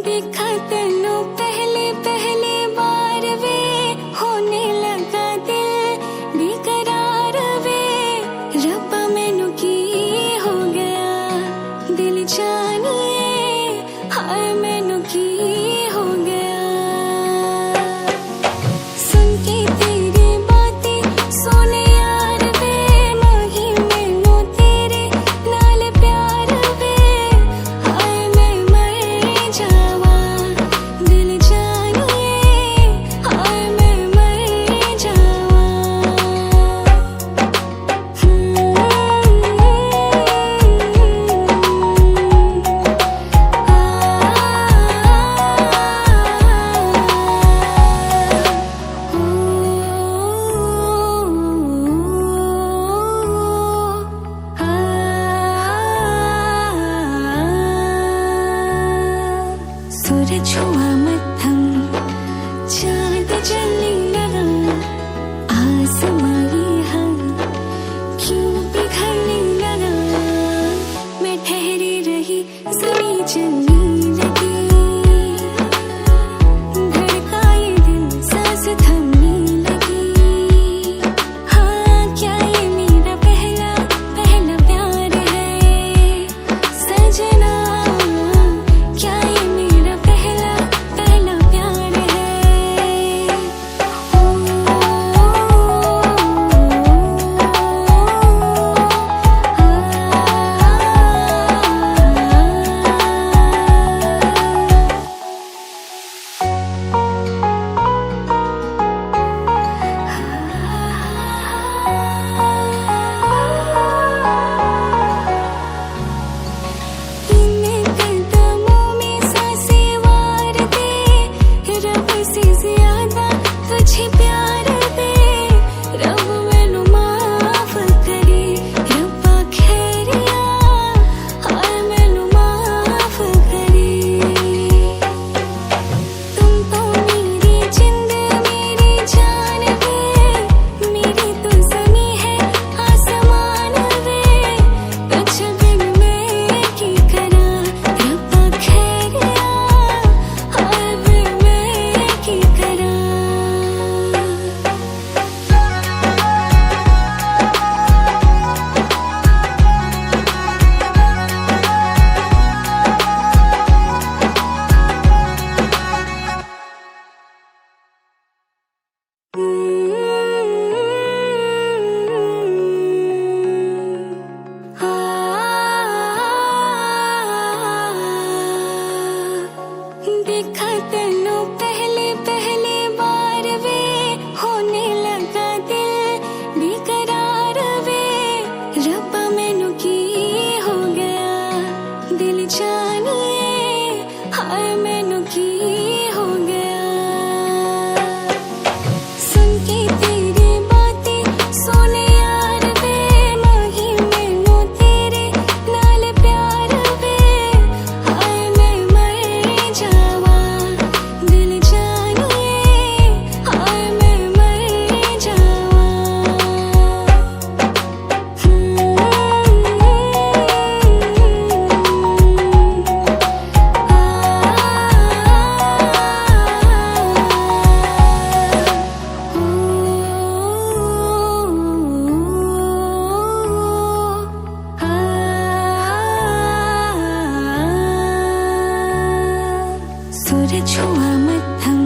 देखा तेनू पहले पहले बार वे होने लगा दिल बेकरार वे रब्बा मैनू की हो गया दिल जानिए हाय मैनू की हो गया सुन के तेरी बातें सोने यार वे माही मैनू तेरे नाल प्यार वे हाय मैं मर जावा दिल जानिए हाय मैं मर जावा सूरज हुआ मध्यम चांद जलने लगा आसमां ये हम क्यों पिघलने लगा मैं ठहरी रही ज़मीं चलने लगी धड़का ये दिल सांस थमने लगी हाँ क्या ये मेरा पहला पहला प्यार है सजना क्या ये मेरा पहला पहला प्यार है इन कदमों में सांसें वार दे रब से ज्यादा तुझे प्यार दे रब मैनू माफ करे रब्बा खैरिया हाय मैनू माफ करे तुम तो मेरी जिंद मेरी जान वे मेरी तो ज़मीं है आसमान वे तुझ बिन मैं की करा रब्बा खैरिया हाय वे मैं की करा देखा तेनू पहले पहले बार वे होने लगा दिल बेकरार वे रब्बा मैनू की हो गया दिल जानिए हाय मैनू की हो गया सुन के तेरी बातें सोने यार वे माही मैनू तेरे नाल प्यार वे हाय मैं मर जावा दिल जानिए हाय मैं मर जावा सूरज हुआ मध्यम